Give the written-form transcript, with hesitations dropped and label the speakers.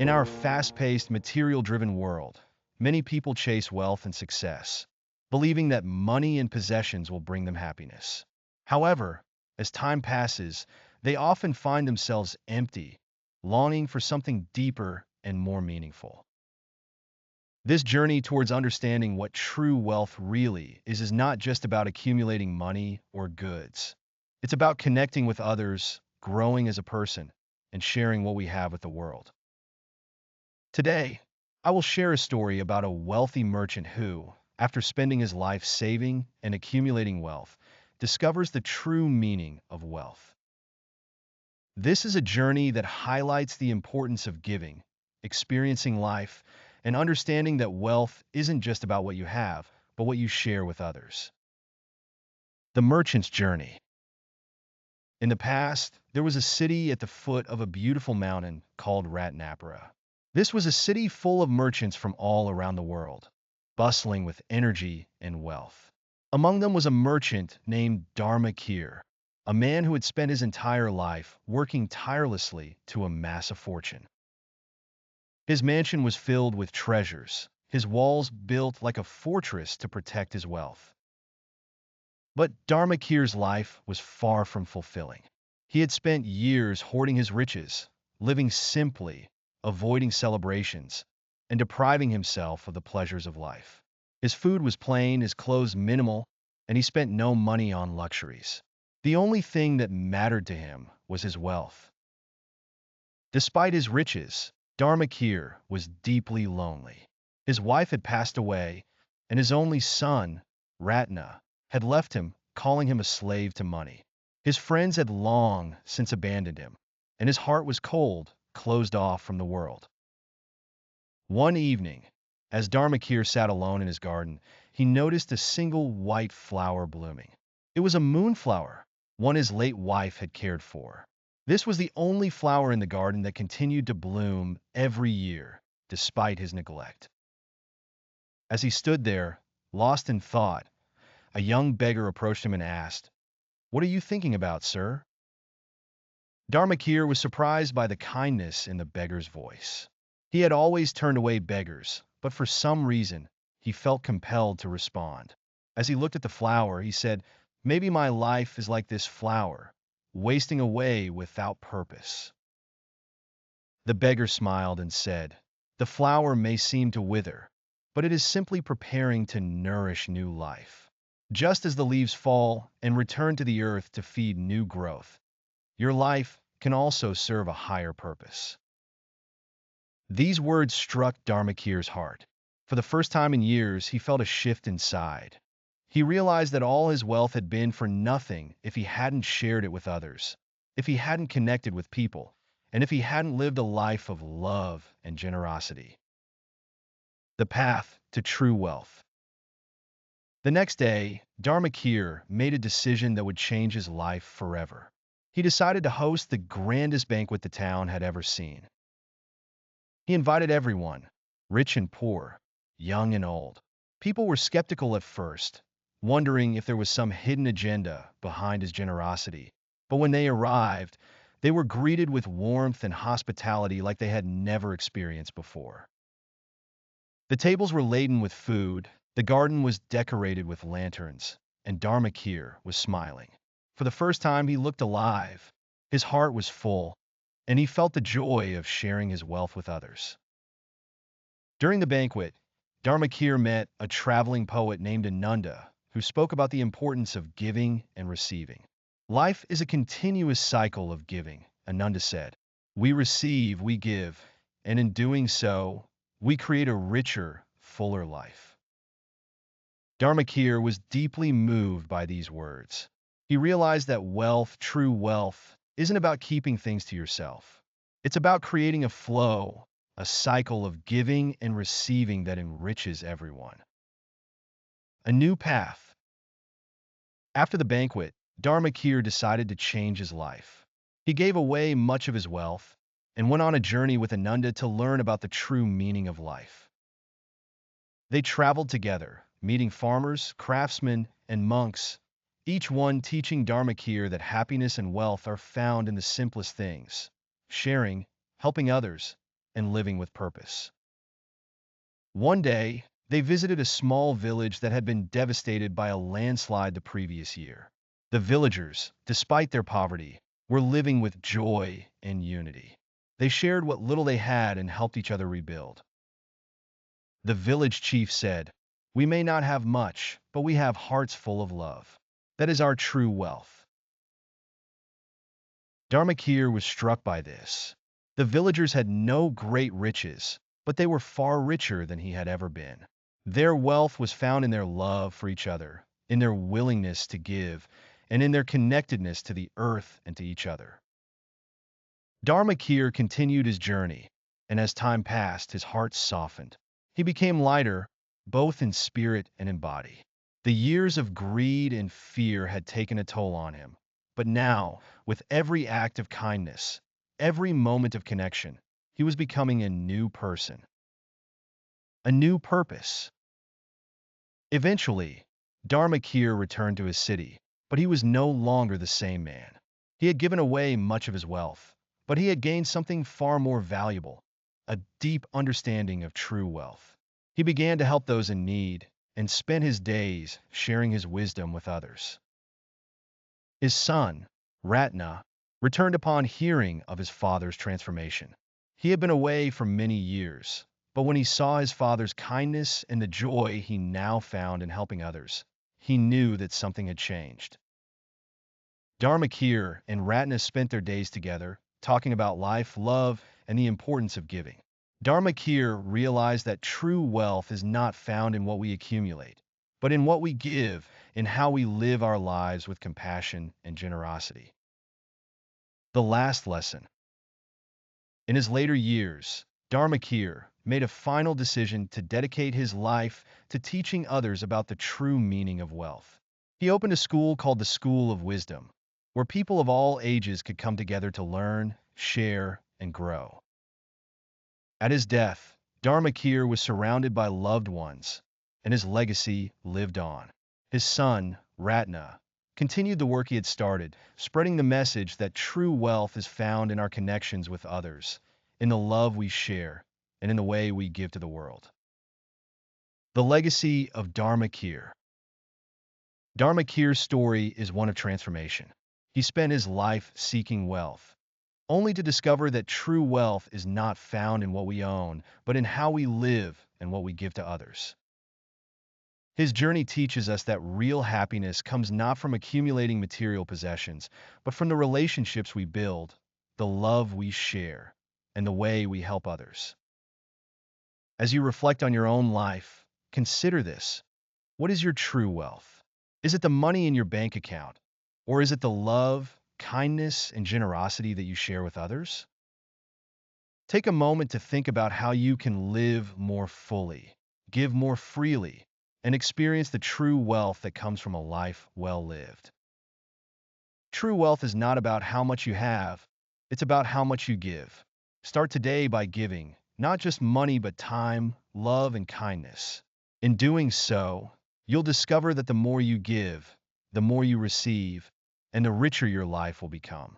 Speaker 1: In our fast-paced, material-driven world, many people chase wealth and success, believing that money and possessions will bring them happiness. However, as time passes, they often find themselves empty, longing for something deeper and more meaningful. This journey towards understanding what true wealth really is not just about accumulating money or goods. It's about connecting with others, growing as a person, and sharing what we have with the world. Today, I will share a story about a wealthy merchant who, after spending his life saving and accumulating wealth, discovers the true meaning of wealth. This is a journey that highlights the importance of giving, experiencing life, and understanding that wealth isn't just about what you have, but what you share with others. The merchant's journey. In the past, there was a city at the foot of a beautiful mountain called Ratna. This was a city full of merchants from all around the world, bustling with energy and wealth. Among them was a merchant named Dharma Keer, a man who had spent his entire life working tirelessly to amass a fortune. His mansion was filled with treasures, his walls built like a fortress to protect his wealth. But Dharma Keer's life was far from fulfilling. He had spent years hoarding his riches, living simply, avoiding celebrations, and depriving himself of the pleasures of life. His food was plain, his clothes minimal, and he spent no money on luxuries. The only thing that mattered to him was his wealth. Despite his riches, Dharma Keer was deeply lonely. His wife had passed away, and his only son, Ratna, had left him, calling him a slave to money. His friends had long since abandoned him, and his heart was cold, closed off from the world. One evening, as Dharma Keer sat alone in his garden, he noticed a single white flower blooming. It was a moonflower, one his late wife had cared for. This was the only flower in the garden that continued to bloom every year, despite his neglect. As he stood there, lost in thought, a young beggar approached him and asked, "What are you thinking about, sir?" Dharma Keer was surprised by the kindness in the beggar's voice. He had always turned away beggars, but for some reason, he felt compelled to respond. As he looked at the flower, he said, "Maybe my life is like this flower, wasting away without purpose." The beggar smiled and said, "The flower may seem to wither, but it is simply preparing to nourish new life. Just as the leaves fall and return to the earth to feed new growth, your life can also serve a higher purpose." These words struck Dharma Keer's heart. For the first time in years, he felt a shift inside. He realized that all his wealth had been for nothing if he hadn't shared it with others, if he hadn't connected with people, and if he hadn't lived a life of love and generosity. The path to true wealth. The next day, Dharma Keer made a decision that would change his life forever. He decided to host the grandest banquet the town had ever seen. He invited everyone, rich and poor, young and old. People were skeptical at first, wondering if there was some hidden agenda behind his generosity. But when they arrived, they were greeted with warmth and hospitality like they had never experienced before. The tables were laden with food, the garden was decorated with lanterns, and Dharma Keer was smiling. For the first time, he looked alive. His heart was full, and he felt the joy of sharing his wealth with others. During the banquet, Dharma Keer met a traveling poet named Ananda, who spoke about the importance of giving and receiving. Life is a continuous cycle of giving, Ananda said. We receive, we give, and in doing so, we create a richer, fuller life. Dharma Keer was deeply moved by these words. He realized that wealth, true wealth, isn't about keeping things to yourself. It's about creating a flow, a cycle of giving and receiving that enriches everyone. A new path. After the banquet, Dharma Keer decided to change his life. He gave away much of his wealth and went on a journey with Ananda to learn about the true meaning of life. They traveled together, meeting farmers, craftsmen, and monks, each one teaching Dharma Keer that happiness and wealth are found in the simplest things: sharing, helping others, and living with purpose. One day, they visited a small village that had been devastated by a landslide the previous year. The villagers, despite their poverty, were living with joy and unity. They shared what little they had and helped each other rebuild. The village chief said, "We may not have much, but we have hearts full of love. That is our true wealth." Dharma Keer was struck by this. The villagers had no great riches, but they were far richer than he had ever been. Their wealth was found in their love for each other, in their willingness to give, and in their connectedness to the earth and to each other. Dharma Keer continued his journey, and as time passed, his heart softened. He became lighter, both in spirit and in body. The years of greed and fear had taken a toll on him, but now, with every act of kindness, every moment of connection, he was becoming a new person, a new purpose. Eventually, Dharma Keer returned to his city, but he was no longer the same man. He had given away much of his wealth, but he had gained something far more valuable, a deep understanding of true wealth. He began to help those in need and spent his days sharing his wisdom with others. His son, Ratna, returned upon hearing of his father's transformation. He had been away for many years, but when he saw his father's kindness and the joy he now found in helping others, he knew that something had changed. Dharma Keer and Ratna spent their days together, talking about life, love, and the importance of giving. Dharma Keer realized that true wealth is not found in what we accumulate, but in what we give, in how we live our lives with compassion and generosity. The last lesson. In his later years, Dharma Keer made a final decision to dedicate his life to teaching others about the true meaning of wealth. He opened a school called the School of Wisdom, where people of all ages could come together to learn, share, and grow. At his death, Dharma Keer was surrounded by loved ones, and his legacy lived on. His son, Ratna, continued the work he had started, spreading the message that true wealth is found in our connections with others, in the love we share, and in the way we give to the world. The legacy of Dharma Keer. Dharma Keer's story is one of transformation. He spent his life seeking wealth, only to discover that true wealth is not found in what we own, but in how we live and what we give to others. His journey teaches us that real happiness comes not from accumulating material possessions, but from the relationships we build, the love we share, and the way we help others. As you reflect on your own life, consider this. What is your true wealth? Is it the money in your bank account? Or is it the love, kindness, and generosity that you share with others? Take a moment to think about how you can live more fully, give more freely, and experience the true wealth that comes from a life well lived. True wealth is not about how much you have, it's about how much you give. Start today by giving, not just money, but time, love, and kindness. In doing so, you'll discover that the more you give, the more you receive, and the richer your life will become.